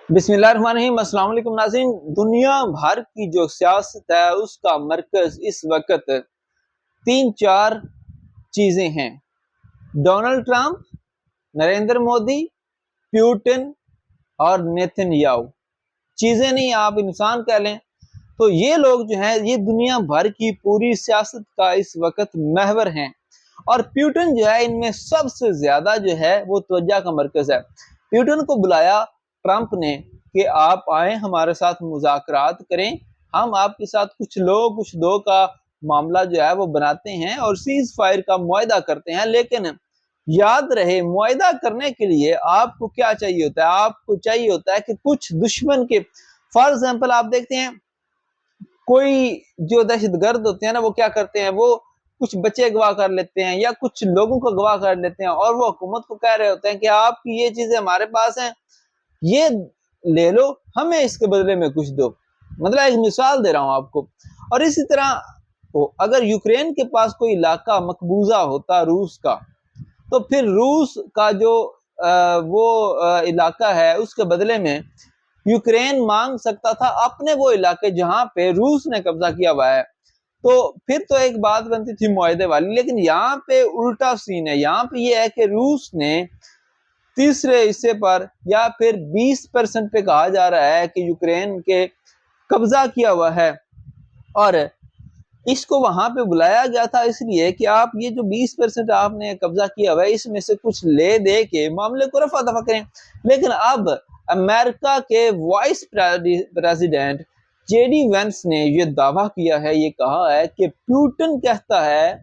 बिस्मिल्लाहिर्रहमानिर्रहीम। अस्सलाम वालेकुम नाज़रीन। दुनिया भर की जो सियासत है उसका मरकज इस वक्त तीन चार चीजें हैं: Donald Trump, Narendra Modi, Putin और नेतन्याहू। चीजें नहीं, आप इंसान कह लें। तो ये लोग जो हैं ये दुनिया भर की पूरी सियासत का इस वक्त महवर हैं, और प्यूटिन जो है इनमें सबसे ज्यादा जो है वो तवज्जो का मरकज है। प्यूटिन को बुलाया ट्रंप ने कि आप आए हमारे साथ मुज़ाकरात करें, हम आपके साथ कुछ लोग कुछ दो का मामला जो है वो बनाते हैं और सीज फायर का मुआहदा करते हैं। लेकिन याद रहे, मुआहदा करने के लिए आपको क्या चाहिए होता है? आपको चाहिए होता है कि कुछ दुश्मन के, फॉर एग्जाम्पल आप देखते हैं कोई जो दहशतगर्द होते हैं ना, वो क्या करते हैं, वो कुछ बच्चे गवाह कर लेते हैं या कुछ लोगों को गवाह कर लेते हैं और वो हुकूमत को कह रहे होते हैं कि आपकी ये चीजें हमारे पास हैं, ये ले लो, हमें इसके बदले में कुछ दो। मतलब एक मिसाल दे रहा हूं आपको। और इसी तरह अगर यूक्रेन के पास कोई इलाका मकबूजा होता रूस का, तो फिर रूस का जो इलाका है उसके बदले में यूक्रेन मांग सकता था अपने वो इलाके जहां पे रूस ने कब्जा किया हुआ है। तो फिर तो एक बात बनती थी मुआहदे वाली। लेकिन यहाँ पे उल्टा सीन है। यहाँ पे ये है कि रूस ने तीसरे हिस्से पर या फिर 20% पे कहा जा रहा है कि यूक्रेन के कब्जा किया हुआ है, और इसको वहां पे बुलाया गया था इसलिए कि आप ये जो 20% आपने कब्जा किया हुआ है इसमें से कुछ ले दे के मामले को रफा दफा करें। लेकिन अब अमेरिका के वाइस प्रेसिडेंट जेडी वेंस ने ये दावा किया है, ये कहा है कि प्यूटिन कहता है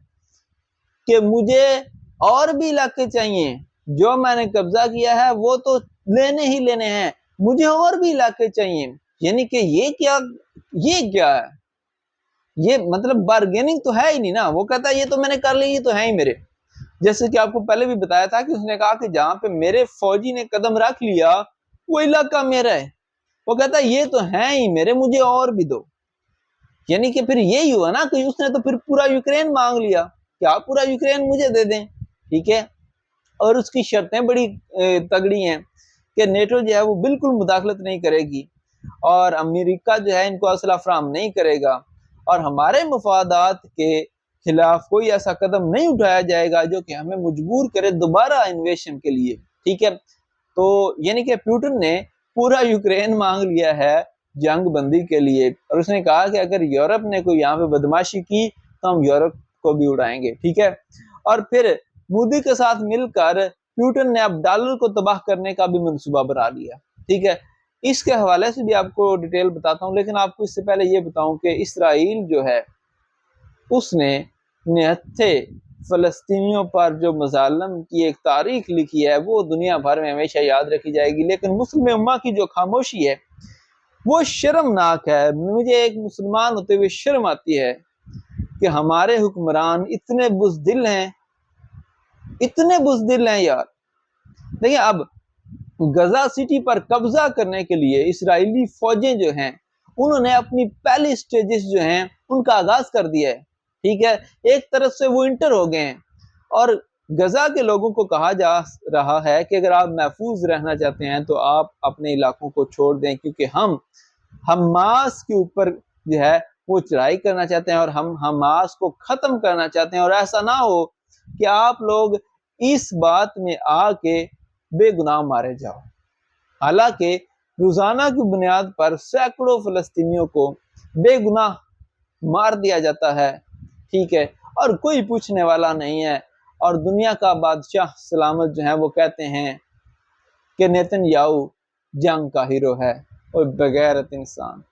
कि मुझे और भी इलाके चाहिए, जो मैंने कब्जा किया है वो तो लेने ही लेने हैं, मुझे और भी इलाके चाहिए। यानी कि ये क्या है? ये मतलब बार्गेनिंग तो है ही नहीं ना। वो कहता है ये तो मैंने कर ली, ये तो है ही मेरे। जैसे कि आपको पहले भी बताया था कि उसने कहा कि जहां पे मेरे फौजी ने कदम रख लिया वो इलाका मेरा है। वो कहता है ये तो है ही मेरे, मुझे और भी दो। यानी कि फिर यही हुआ ना कि उसने तो फिर पूरा यूक्रेन मांग लिया कि आप पूरा यूक्रेन मुझे दे दें, ठीक है। और उसकी शर्तें बड़ी तगड़ी हैं कि नेटो जो है वो बिल्कुल मुदाखलत नहीं करेगी, और अमेरिका जो है इनको असला फराम नहीं करेगा, और हमारे मफादात के खिलाफ कोई ऐसा कदम नहीं उठाया जाएगा जो कि हमें मजबूर करे दोबारा इन्वेशन के लिए, ठीक है। तो यानी कि प्यूटिन ने पूरा यूक्रेन मांग लिया है जंग बंदी के लिए, और उसने कहा कि अगर यूरोप ने कोई यहाँ पे बदमाशी की तो हम यूरोप को भी उड़ाएंगे, ठीक है। और फिर मोदी के साथ मिलकर प्यूटिन ने अब डॉलर को तबाह करने का भी मंसूबा बना लिया, ठीक है। इसके हवाले से भी आपको डिटेल बताता हूँ, लेकिन आपको इससे पहले ये बताऊं कि इसराइल जो है उसने निहत्थे फलस्तीनियों पर जो मजालम की एक तारीख लिखी है वो दुनिया भर में हमेशा याद रखी जाएगी। लेकिन मुस्लिम उम्मा की जो खामोशी है वो शर्मनाक है। मुझे एक मुसलमान होते हुए शर्म आती है कि हमारे हुक्मरान इतने बुज़दिल हैं, इतने बुज़दिल हैं यार। देखिए, अब गजा सिटी पर कब्जा करने के लिए इसराइली फौजें जो हैं उन्होंने अपनी पहली स्टेजेस जो हैं उनका आगाज कर दिया है, ठीक है। एक तरफ से वो इंटर हो गए हैं, और गजा के लोगों को कहा जा रहा है कि अगर आप महफूज रहना चाहते हैं तो आप अपने इलाकों को छोड़ दें, क्योंकि हम हमास के ऊपर जो है वो चढ़ाई करना चाहते हैं और हम हमास को खत्म करना चाहते हैं, और ऐसा ना हो कि आप लोग इस बात में आके बेगुनाह मारे जाओ। हालांकि रोजाना की बुनियाद पर सैकड़ों फलस्तीनियों को बेगुनाह मार दिया जाता है, ठीक है, और कोई पूछने वाला नहीं है। और दुनिया का बादशाह सलामत जो है वो कहते हैं कि नेतन्याहू जंग का हीरो है। और बेगैरत इंसान,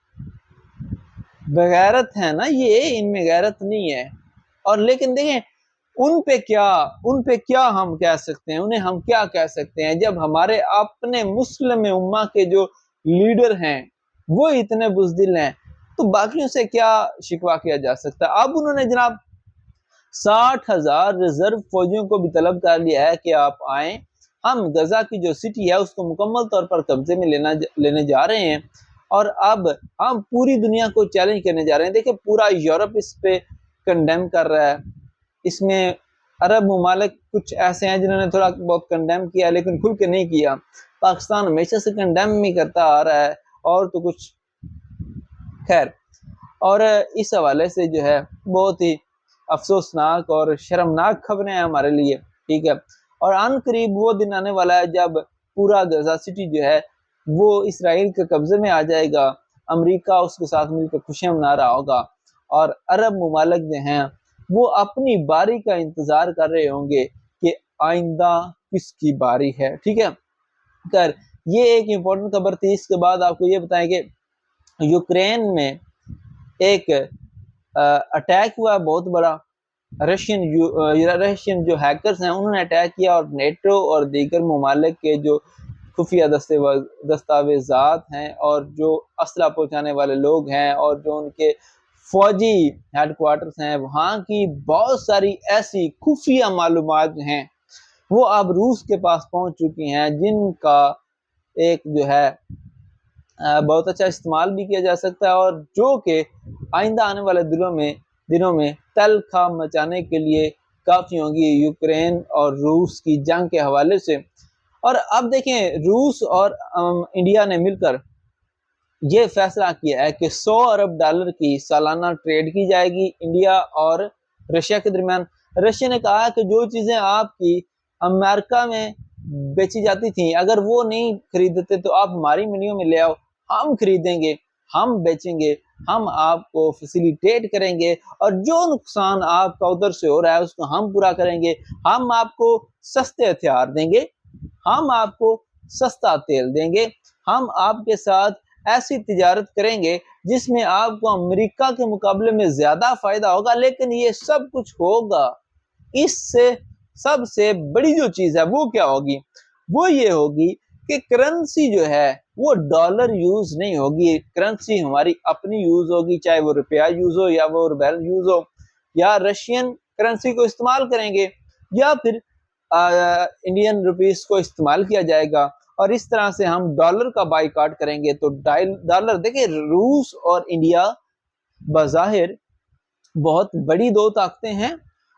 बेगैरत है ना ये, इनमें गैरत नहीं है। और लेकिन देखें उन पे क्या हम कह सकते हैं, उन्हें हम क्या कह सकते हैं जब हमारे अपने मुस्लिम उम्मा के जो लीडर हैं वो इतने बुज़दिल हैं, तो बाकियों से क्या शिकवा किया जा सकता है। अब उन्होंने जनाब 60,000 रिजर्व फौजियों को भी तलब कर लिया है कि आप आए, हम गजा की जो सिटी है उसको मुकम्मल तौर पर कब्जे में लेने जा रहे हैं, और अब हम पूरी दुनिया को चैलेंज करने जा रहे हैं। देखिए, पूरा यूरोप इस पे कंडेम कर रहा है, इसमें عرب ممالک کچھ ایسے ہیں جنہوں نے تھوڑا بہت کنڈیم کیا لیکن کھل کے نہیں کیا. پاکستان ہمیشہ سے کنڈیم ہی کرتا آ رہا ہے اور تو کچھ خیر. اور اس حوالے سے جو ہے بہت ہی افسوسناک اور شرمناک خبریں ہیں ہمارے لیے. ٹھیک ہے. اور ان قریب وہ دن آنے والا ہے جب پورا غزہ سٹی جو ہے وہ اسرائیل کے قبضے میں آ جائے گا. امریکہ اس کے ساتھ مل کر خوشیاں منا رہا ہوگا اور عرب ممالک جو ہیں وہ اپنی باری کا انتظار کر رہے ہوں گے کہ آئندہ کس کی باری ہے. ٹھیک ہے. خیر یہ ایک امپورٹنٹ خبر تھی. اس کے بعد آپ کو یہ بتائیں کہ یوکرین میں ایک اٹیک ہوا بہت بڑا. رشین جو ہیکرز ہیں انہوں نے اٹیک کیا اور نیٹو اور دیگر ممالک کے جو خفیہ دستاویزات ہیں اور جو اسلحہ پہنچانے والے لوگ ہیں اور جو ان کے فوجی ہیڈ کوارٹرز ہیں وہاں کی بہت ساری ایسی خفیہ معلومات ہیں وہ اب روس کے پاس پہنچ چکی ہیں جن کا ایک جو ہے بہت اچھا استعمال بھی کیا جا سکتا ہے اور جو کہ آئندہ آنے والے دنوں میں تلخا مچانے کے لیے کافی ہوں گی یوکرین اور روس کی جنگ کے حوالے سے. اور اب دیکھیں روس اور انڈیا نے مل کر یہ فیصلہ کیا ہے کہ $100 ارب کی سالانہ ٹریڈ کی جائے گی انڈیا اور رشیا کے درمیان. رشیا نے کہا کہ جو چیزیں آپ کی امریکہ میں بیچی جاتی تھیں اگر وہ نہیں خریدتے تو آپ ہماری منڈیوں میں لے آؤ, ہم خریدیں گے, ہم بیچیں گے, ہم آپ کو فیسیلیٹیٹ کریں گے اور جو نقصان آپ کا ادھر سے ہو رہا ہے اس کو ہم پورا کریں گے. ہم آپ کو سستے ہتھیار دیں گے, ہم آپ کو سستا تیل دیں گے, ہم آپ کے ساتھ ایسی تجارت کریں گے جس میں آپ کو امریکہ کے مقابلے میں زیادہ فائدہ ہوگا. لیکن یہ سب کچھ ہوگا, اس سے سب سے بڑی جو چیز ہے وہ کیا ہوگی, وہ یہ ہوگی کہ کرنسی جو ہے وہ ڈالر یوز نہیں ہوگی. کرنسی ہماری اپنی یوز ہوگی, چاہے وہ روپیہ یوز ہو یا وہ روبیل یوز ہو, یا رشین کرنسی کو استعمال کریں گے یا پھر انڈین روپیز کو استعمال کیا جائے گا. اور اس طرح سے ہم ڈالر کا بائیکاٹ کریں گے. تو ڈالر دیکھیں روس اور انڈیا بظاہر بہت بڑی دو طاقتیں ہیں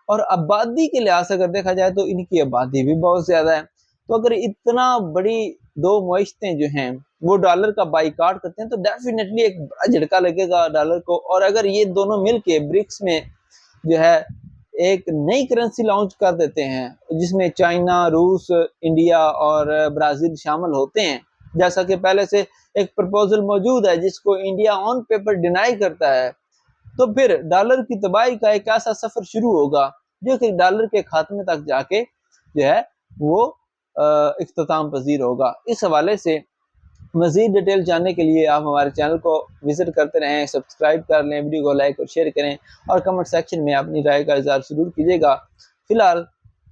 اور آبادی کے لحاظ سے اگر دیکھا جائے تو ان کی آبادی بھی بہت زیادہ ہے. تو اگر اتنا بڑی دو معیشتیں جو ہیں وہ ڈالر کا بائیکاٹ کرتے ہیں تو ڈیفینیٹلی ایک بڑا جھٹکا لگے گا ڈالر کو. اور اگر یہ دونوں مل کے برکس میں جو ہے ایک نئی کرنسی لانچ کر دیتے ہیں جس میں چائنا, روس, انڈیا اور برازیل شامل ہوتے ہیں, جیسا کہ پہلے سے ایک پرپوزل موجود ہے جس کو انڈیا آن پیپر ڈینائی کرتا ہے, تو پھر ڈالر کی تباہی کا ایک ایسا سفر شروع ہوگا جو کہ ڈالر کے خاتمے تک جا کے جو ہے وہ اختتام پذیر ہوگا. اس حوالے سے مزید ڈیٹیل جاننے کے لیے آپ ہمارے چینل کو وزٹ کرتے رہیں, سبسکرائب کر لیں, ویڈیو کو لائک اور شیئر کریں اور کمنٹ سیکشن میں اپنی رائے کا اظہار ضرور کیجیے گا. فی الحال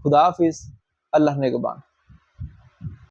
خدا حافظ, اللہ نگہبان.